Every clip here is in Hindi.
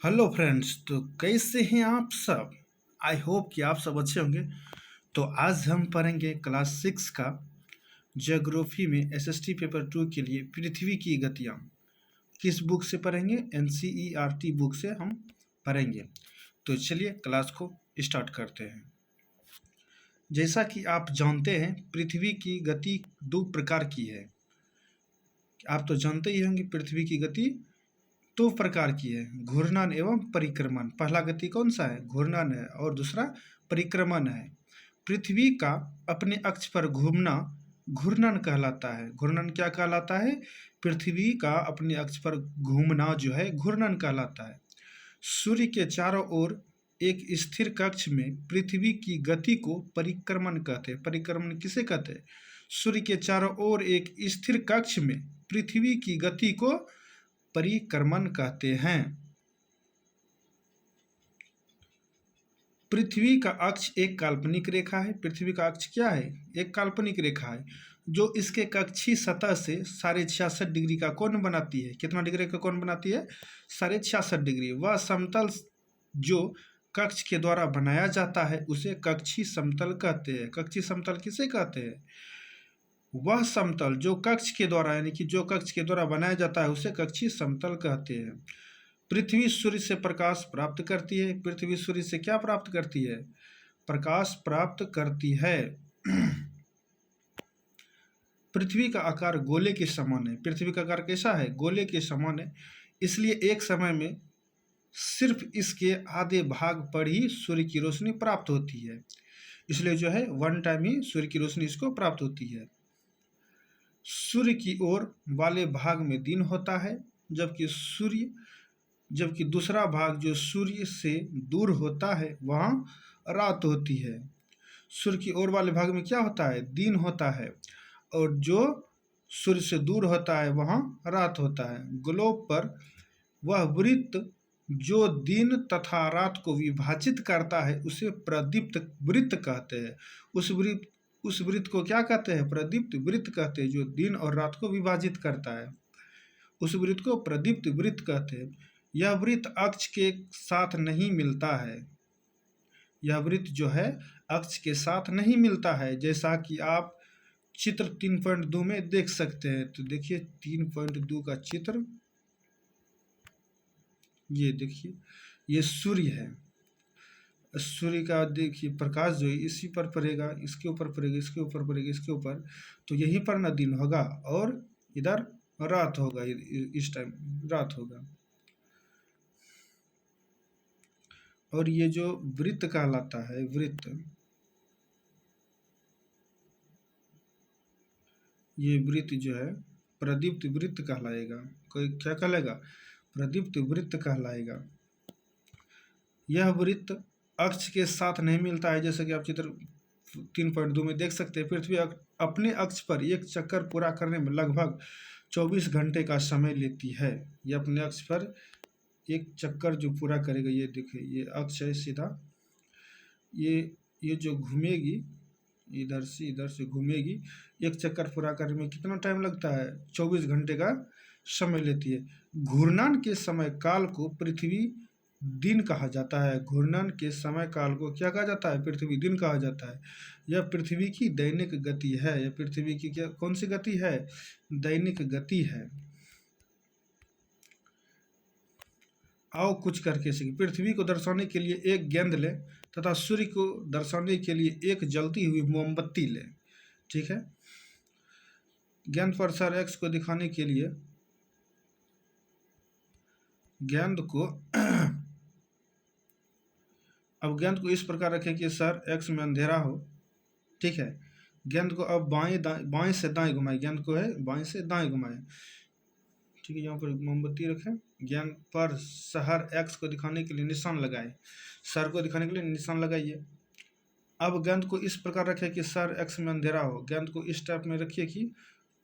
Hello friends. तो कैसे हैं आप सब? आई होप कि आप सब अच्छे होंगे। तो आज हम पढ़ेंगे क्लास 6 का ज्योग्राफी में एसएसटी पेपर 2 के लिए पृथ्वी की गतियाँ। किस बुक से पढ़ेंगे? एनसीईआरटी बुक से हम पढ़ेंगे। तो चलिए क्लास को स्टार्ट करते हैं। जैसा कि आप जानते हैं, पृथ्वी की गति दो प्रकार की है। आप तो जानते ही होंगे पृथ्वी की गति दो प्रकार की है, घूर्णन एवं परिक्रमण। पहला गति कौन सा है? घूर्णन है, और दूसरा परिक्रमण है। पृथ्वी का अपने अक्ष पर घूमना घूर्णन कहलाता है। घूर्णन क्या कहलाता है? पृथ्वी का अपने अक्ष पर घूमना जो है घूर्णन कहलाता है। सूर्य के चारों ओर एक स्थिर कक्ष में पृथ्वी की गति को परिक्रमण कहते हैं। परिक्रमण किसे कहते हैं? सूर्य के चारों ओर एक स्थिर कक्ष में पृथ्वी की गति को परिक्रमण कहते हैं। पृथ्वी का अक्ष एक काल्पनिक रेखा है। पृथ्वी का अक्ष क्या है? एक काल्पनिक रेखा है जो इसके कक्षीय सतह से 66.5 डिग्री का कोण बनाती है। कितना डिग्री का कोण बनाती है? 66.5 डिग्री। वह समतल जो कक्ष के द्वारा बनाया जाता है उसे कक्षीय समतल कहते हैं। कक्षीय समतल किसे कहते हैं? वह समतल जो कक्ष के द्वारा यानी कि जो कक्ष के द्वारा बनाया जाता है उसे कक्षीय समतल कहते हैं। पृथ्वी सूर्य से प्रकाश प्राप्त करती है। पृथ्वी सूर्य से क्या प्राप्त करती है? प्रकाश प्राप्त करती है। पृथ्वी का आकार गोले के समान है। पृथ्वी का आकार कैसा है? गोले के समान है। इसलिए एक समय में सिर्फ इसके आधे भाग पर ही सूर्य की रोशनी प्राप्त होती है। इसलिए जो है वन टाइम ही सूर्य की रोशनी इसको प्राप्त होती है। सूर्य की ओर वाले भाग में दिन होता है, जबकि दूसरा भाग जो सूर्य से दूर होता है वहाँ रात होती है। सूर्य की ओर वाले भाग में क्या होता है? दिन होता है, और जो सूर्य से दूर होता है वहाँ रात होता है। ग्लोब पर वह वृत्त जो दिन तथा रात को विभाजित करता है उसे प्रदीप्त वृत्त कहते हैं। उस वृत्त को क्या कहते हैं? प्रदीप्त वृत्त कहते हैं। जो दिन और रात को विभाजित करता है उस वृत्त को प्रदीप्त वृत्त कहते हैं। यह वृत्त अक्ष के साथ नहीं मिलता है। यह वृत्त जो है अक्ष के साथ नहीं मिलता है, जैसा कि आप चित्र 3.2 में देख सकते हैं। तो देखिए 3.2 का चित्र, ये देखिए, ये सूर्य है। सूर्य का देखिए प्रकाश जो है इसी पर पड़ेगा, इसके ऊपर पड़ेगा, इसके ऊपर पड़ेगा, इसके ऊपर, तो यहीं पर ना दिन होगा और इधर रात होगा। इस टाइम रात होगा। और ये जो वृत्त कहलाता है, वृत्त, ये वृत्त जो है प्रदीप्त वृत्त कहलाएगा। कोई क्या कहलाएगा? प्रदीप्त वृत्त कहलाएगा। यह वृत्त अक्ष के साथ नहीं मिलता है, जैसे कि आप चित्र 3.2 में देख सकते हैं। पृथ्वी अपने अक्ष पर एक चक्कर पूरा करने में लगभग 24 घंटे का समय लेती है। यह अपने अक्ष पर एक चक्कर जो पूरा करेगा, ये देखिए, ये अक्ष है सीधा, ये जो घूमेगी इधर से घूमेगी, एक चक्कर पूरा करने में कितना टाइम लगता है? 24 घंटे का समय लेती है। घूर्णन के समय काल को पृथ्वी दिन कहा जाता है। घूर्णन के समय काल को क्या कहा जाता है? पृथ्वी दिन कहा जाता है। यह पृथ्वी की दैनिक गति है। यह पृथ्वी की क्या कौन सी गति है? दैनिक गति है। आओ कुछ करके सीखें। पृथ्वी को दर्शाने के लिए एक गेंद लें तथा सूर्य को दर्शाने के लिए एक जलती हुई मोमबत्ती लें। ठीक है। गेंद पर सर एक्स को दिखाने के लिए गेंद को अब गेंद को इस प्रकार रखें कि सर एक्स में अंधेरा हो। ठीक है। गेंद को अब बाएं से दाएं घुमाएं। गेंद को है बाएं से दाएं घुमाएं। ठीक है। यहाँ पर मोमबत्ती रखें। गेंद पर शहर एक्स को दिखाने के लिए निशान लगाएं। सर को दिखाने के लिए निशान लगाइए। अब गेंद को इस प्रकार रखें कि सर एक्स में अंधेरा हो। गेंद को इस टाइप में रखिए कि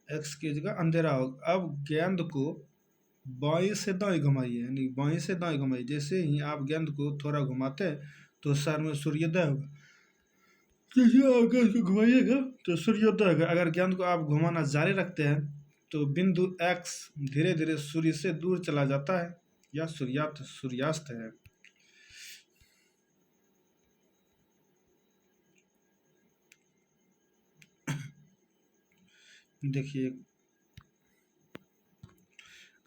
एक्स की जगह अंधेरा हो। अब गेंद को बाएं से दाएं घुमाइए, यानी बाएं से दाएं घुमाइए। जैसे ही आप गेंद को थोड़ा घुमाते हैं तो सर में सूर्योदय होगा। जैसे आप गेंद को घुमाइएगा तो सूर्योदय होगा। अगर गेंद को आप घुमाना जारी रखते हैं तो बिंदु एक्स धीरे धीरे सूर्य से दूर चला जाता है। या सूर्यास्त है। देखिए,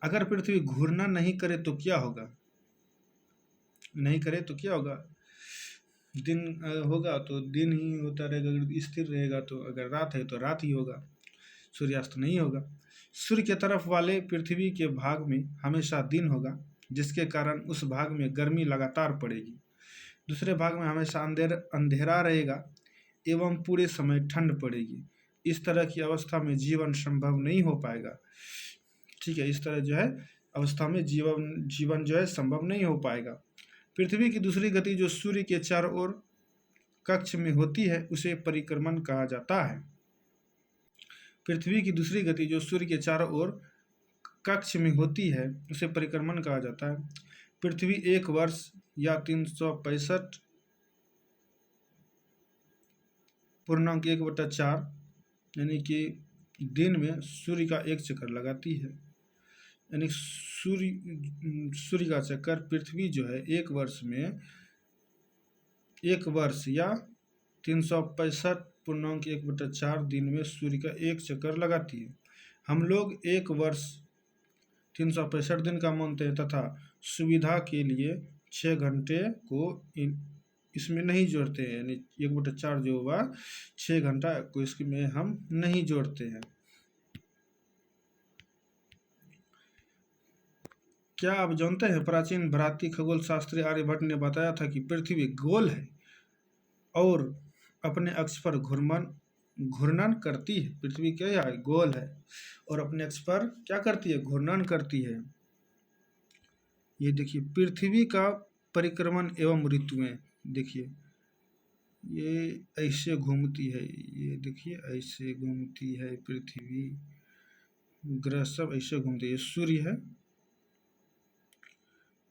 अगर पृथ्वी घूरना नहीं करे तो क्या होगा? नहीं करे तो क्या होगा? दिन होगा तो दिन ही होता रहेगा, अगर स्थिर रहेगा तो, अगर रात है तो रात ही होगा, सूर्यास्त नहीं होगा। सूर्य के तरफ वाले पृथ्वी के भाग में हमेशा दिन होगा, जिसके कारण उस भाग में गर्मी लगातार पड़ेगी। दूसरे भाग में हमेशा अंधेरा रहेगा एवं पूरे समय ठंड पड़ेगी। इस तरह की अवस्था में जीवन संभव नहीं हो पाएगा। ठीक है, इस तरह जो है अवस्था में जीवन जो है संभव नहीं हो पाएगा। पृथ्वी की दूसरी गति जो सूर्य के चारों ओर कक्ष में होती है उसे परिक्रमण कहा जाता है। पृथ्वी की दूसरी गति जो सूर्य के चारों ओर कक्ष में होती है उसे परिक्रमण कहा जाता है। पृथ्वी एक वर्ष या 365 पूर्णांक 1/4 यानी कि दिन में सूर्य का एक चक्कर लगाती है। यानी सूर्य का चक्कर पृथ्वी जो है एक वर्ष या 365.1/4 दिन में सूर्य का एक चक्कर लगाती है। हम लोग एक वर्ष 365 दिन का मानते हैं तथा सुविधा के लिए 6 घंटे को इसमें नहीं जोड़ते हैं, यानी 1/4 जो हुआ 6 घंटा को इसमें हम नहीं जोड़ते हैं। क्या आप जानते हैं प्राचीन भारतीय खगोल शास्त्री आर्यभट्ट ने बताया था कि पृथ्वी गोल है और अपने अक्ष पर घूर्णन करती है। पृथ्वी क्या है? गोल है और अपने अक्ष पर क्या करती है? घूर्णन करती है। ये देखिए पृथ्वी का परिक्रमण एवं ऋतुएं, देखिए ये ऐसे घूमती है, ये देखिए ऐसे घूमती है पृथ्वी, ग्रह सब ऐसे घूमते हैं। ये सूर्य है,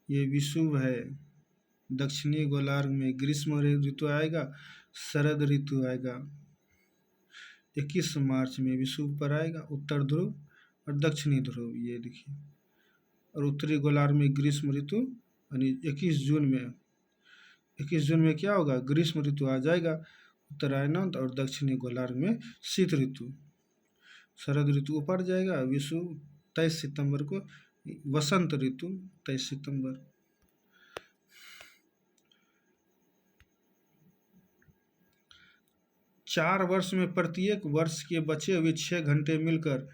ये विषुव है। दक्षिणी गोलार्ध में ग्रीष्म ऋतु आएगा, शरद ऋतु आएगा। 21 मार्च में विषुव पर आएगा उत्तर ध्रुव और दक्षिणी ध्रुव, ये देखिए। और उत्तरी गोलार्ध में ग्रीष्म ऋतु, यानी 21 जून में क्या होगा? ग्रीष्म ऋतु आ जाएगा उत्तरायण, और दक्षिणी गोलार्ध में शीत ऋतु। शरद ऋतु ऊपर जाएगा, विषुव 23 सितंबर को, वसंत ऋतु 23 सितंबर। चार वर्ष में प्रत्येक वर्ष के बचे हुए 6 घंटे मिलकर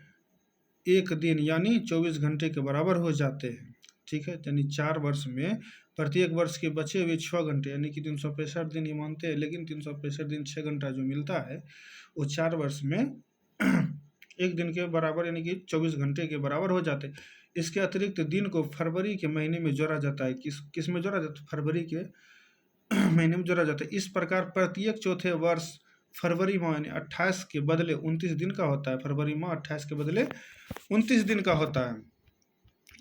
एक दिन यानी 24 घंटे के बराबर हो जाते हैं। ठीक है, यानी 4 वर्ष में प्रत्येक वर्ष के बचे हुए 6 घंटे यानी कि 365 दिन ही मानते हैं, लेकिन 365 दिन 6 घंटा जो मिलता है वो 4 वर्ष में एक दिन के बराबर यानी कि 24 घंटे के बराबर हो जाते हैं। इसके अतिरिक्त दिन को फरवरी के महीने में जोड़ा जाता है। किस में जोड़ा जाता है? फरवरी के महीने में जोड़ा जाता है। इस प्रकार प्रत्येक चौथे वर्ष फरवरी माह यानी 28 के बदले 29 दिन का होता है। फरवरी माह 28 के बदले 29 दिन का होता है।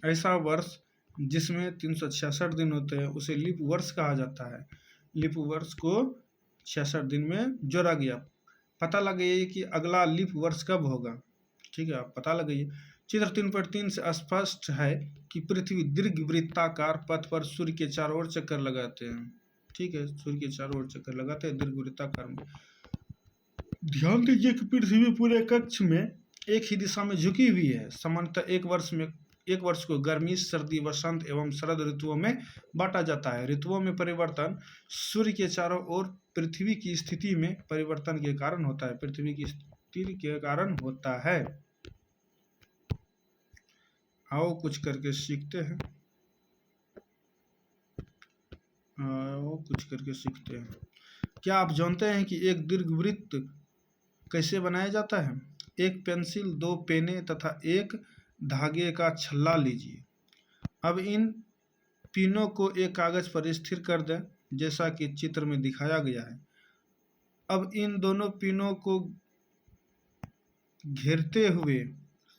ऐसा वर्ष जिसमें 366 दिन होते हैं उसे लीप वर्ष कहा जाता है। लीप वर्ष को 66 दिन में जोड़ा गया। पता लगाइए कि अगला लीप वर्ष कब होगा। ठीक है, आप पता लगाइए। चित्र 3.3 से स्पष्ट है कि पृथ्वी दीर्घवृत्ताकार पथ पर सूर्य के चारों ओर चक्कर लगाते हैं। ठीक है, सूर्य के चारों ओर चक्कर लगाते हैं दीर्घवृत्ताकार में। ध्यान दीजिए कि पृथ्वी पूरे कक्ष में एक ही दिशा में झुकी हुई है। सामान्यतः एक वर्ष को गर्मी, सर्दी, वसंत एवं शरद ऋतुओं में बांटा जाता है। ऋतुओं में परिवर्तन सूर्य के चारों ओर पृथ्वी की स्थिति में परिवर्तन के कारण होता है। पृथ्वी की स्थिति के कारण होता है। आओ कुछ करके सीखते हैं। क्या आप जानते हैं कि एक दीर्घवृत्त कैसे बनाया जाता है? एक पेंसिल, 2 पेने तथा एक धागे का छल्ला लीजिए। अब इन पिनों को एक कागज पर स्थिर कर दें जैसा कि चित्र में दिखाया गया है। अब इन दोनों पिनों को घेरते हुए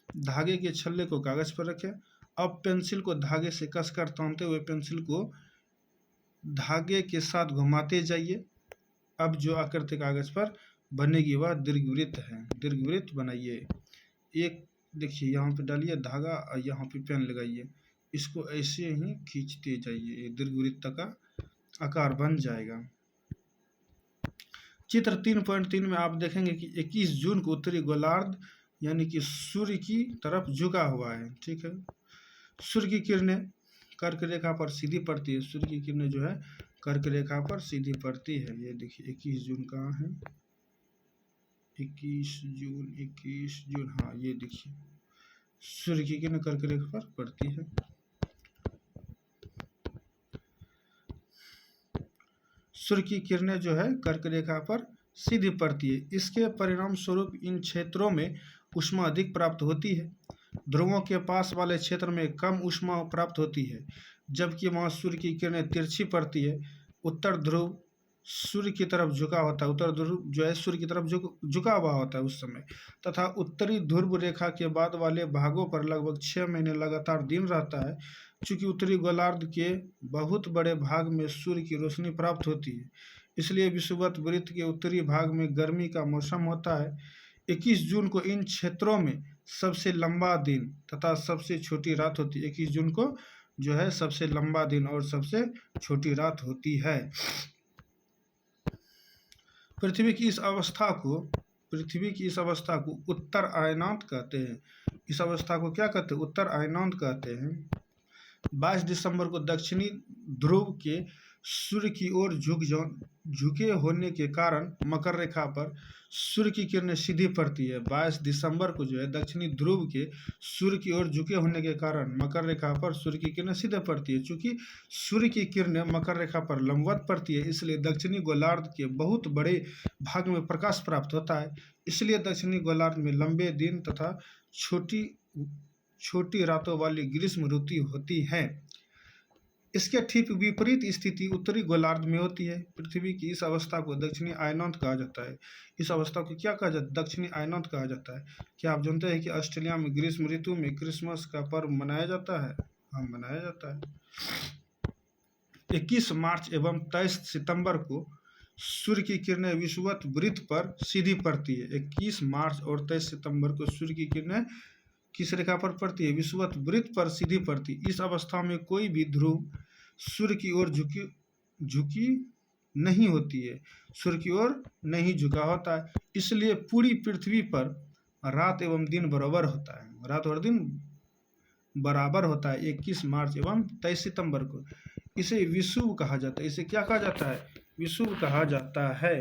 धागे के छल्ले को कागज पर रखें। अब पेंसिल को धागे से कसकर तानते हुए पेंसिल को धागे के साथ घुमाते जाइए। अब जो आकृति कागज पर बनेगी वह दीर्घवृत्त है। दीर्घवृत्त बनाइए। एक देखिए यहाँ पे डालिए धागा और यहाँ पे पेन लगाइए। इसको ऐसे ही खींचते जाइए, ये दीर्घवृत्त का आकार बन जाएगा। चित्र 3.3 में आप देखेंगे कि 21 जून को उत्तरी गोलार्ध यानी कि सूर्य की तरफ झुका हुआ है। ठीक है, सूर्य की किरणें कर्क रेखा पर सीधी पड़ती है। सूर्य की किरणें जो है कर्क रेखा पर सीधी पड़ती है। ये देखिए 21 जून कहाँ है, 21 जून, हाँ ये देखिए सूर्य की किरणें कर्क रेखा पर पड़ती है। सूर्य की किरणें जो है कर्क रेखा पर सीधी पड़ती है। इसके परिणाम स्वरूप इन क्षेत्रों में ऊष्मा अधिक प्राप्त होती है। ध्रुवों के पास वाले क्षेत्र में कम ऊष्मा प्राप्त होती है, जबकि वहाँ सूर्य की किरणें तिरछी पड़ती है। उत्तर ध्रुव सूर्य की तरफ झुका होता है, उत्तर ध्रुव जो है सूर्य की तरफ झुका हुआ होता है उस समय, तथा उत्तरी ध्रुव रेखा के बाद वाले भागों पर लगभग 6 महीने लगातार दिन रहता है। चूंकि उत्तरी गोलार्ध के बहुत बड़े भाग में सूर्य की रोशनी प्राप्त होती है, इसलिए विषुवत वृत्त के उत्तरी भाग में गर्मी का मौसम होता है। 21 जून को इन क्षेत्रों में सबसे लंबा दिन तथा सबसे छोटी रात होती है। 21 जून को जो है सबसे लंबा दिन और सबसे छोटी रात होती है। पृथ्वी की इस अवस्था को उत्तर अयनांत कहते हैं। इस अवस्था को क्या कहते हैं? उत्तर अयनांत कहते हैं। 22 दिसंबर को दक्षिणी ध्रुव के सूर्य की ओर झुके होने के कारण मकर रेखा पर सूर्य की किरणें सीधी पड़ती है। 22 दिसंबर को जो है दक्षिणी ध्रुव के सूर्य की ओर झुके होने के कारण मकर रेखा पर सूर्य की किरणें सीधे पड़ती है। चूंकि सूर्य की किरणें मकर रेखा पर लंबवत पड़ती है, इसलिए दक्षिणी गोलार्ध के बहुत बड़े भाग में प्रकाश प्राप्त होता है। इसलिए दक्षिणी गोलार्ध में लंबे दिन तथा छोटी रातों वाली ग्रीष्म ऋतु होती है। इसके ठीक विपरीत स्थिति उत्तरी गोलार्ध में होती है। पृथ्वी की इस अवस्था को दक्षिणी अयनांत कहा जाता है। इस अवस्था को क्या कहा जाता है? दक्षिणी अयनांत कहा जाता है। क्या आप जानते हैं कि ऑस्ट्रेलिया में ग्रीष्म ऋतु में क्रिसमस का पर्व मनाया जाता है? हाँ, मनाया जाता है। 21 मार्च एवं 23 सितंबर को सूर्य की किरणें विषुवत वृत्त पर सीधी पड़ती है। 21 मार्च और 23 सितंबर को सूर्य की किरणें किस रेखा पर पड़ती है? विषुवत वृत्त पर सीधी पड़ती। इस अवस्था में कोई भी ध्रुव सूर्य की ओर झुकी नहीं होती है, सूर्य की ओर नहीं झुका होता है। इसलिए पूरी पृथ्वी पर रात एवं दिन बराबर होता है, रात और दिन बराबर होता है 21 मार्च एवं 23 सितंबर को। इसे विषुव कहा जाता है। इसे क्या कहा जाता है? विषुव कहा जाता है।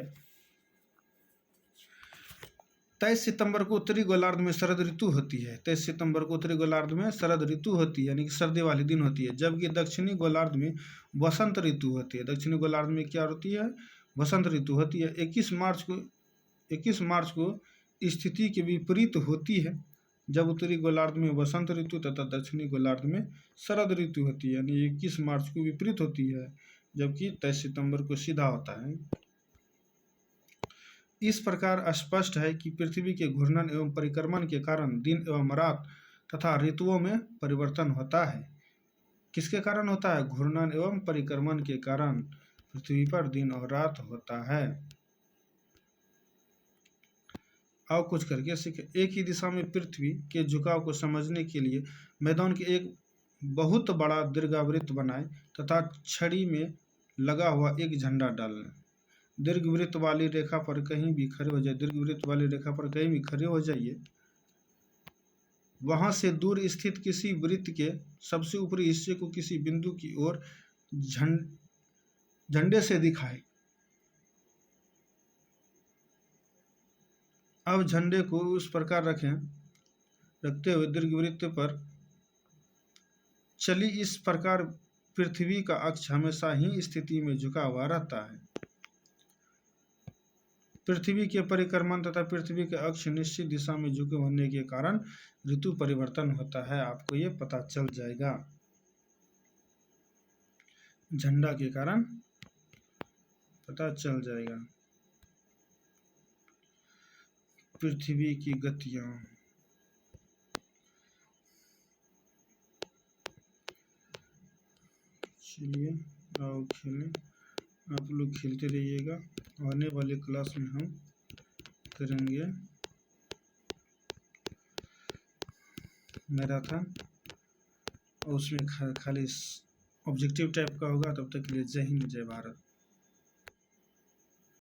23 सितंबर को उत्तरी गोलार्ध में शरद ऋतु होती है। 23 सितंबर को उत्तरी गोलार्ध में शरद ऋतु होती है, यानी कि सर्दी वाली दिन होती है, जबकि दक्षिणी गोलार्ध में वसंत ऋतु होती है। दक्षिणी गोलार्ध में क्या होती है? वसंत ऋतु होती है। 21 मार्च को स्थिति के विपरीत होती है, जब उत्तरी गोलार्ध में वसंत ऋतु तथा दक्षिणी गोलार्ध में शरद ऋतु होती है, यानी 21 मार्च को विपरीत होती है, जबकि 23 सितंबर को सीधा होता है। इस प्रकार स्पष्ट है कि पृथ्वी के घूर्णन एवं परिक्रमण के कारण दिन एवं रात तथा ऋतुओं में परिवर्तन होता है। किसके कारण होता है? घूर्णन एवं परिक्रमण के कारण पृथ्वी पर दिन और रात होता है। आओ कुछ करके सीखें। एक ही दिशा में पृथ्वी के झुकाव को समझने के लिए मैदान के एक बहुत बड़ा दीर्घवृत्त बनाएं तथा छड़ी में लगा हुआ एक झंडा डाल लें। दीर्घवृत्त वाली रेखा पर कहीं भी खड़े हो जाइए। दीर्घवृत्त वाली रेखा पर कहीं भी खड़े हो जाइए। वहां से दूर स्थित किसी वृत्त के सबसे ऊपरी हिस्से को किसी बिंदु की ओर झंडे से दिखाएं। अब झंडे को उस प्रकार रखते हुए दीर्घवृत्त पर चली। इस प्रकार पृथ्वी का अक्ष हमेशा ही स्थिति में झुका हुआ रहता है। पृथ्वी के परिक्रमण तथा पृथ्वी के अक्ष निश्चित दिशा में झुके होने के कारण ऋतु परिवर्तन होता है। आपको ये पता चल जाएगा, झंडा के कारण पता चल जाएगा। पृथ्वी की गतियां, चलिए आओ खेलें। आप लोग खेलते रहिएगा। आने वाले क्लास में हम करेंगे मैराथन और उसमें खाली ऑब्जेक्टिव टाइप का होगा। तब तक के लिए जय हिंद, जय भारत।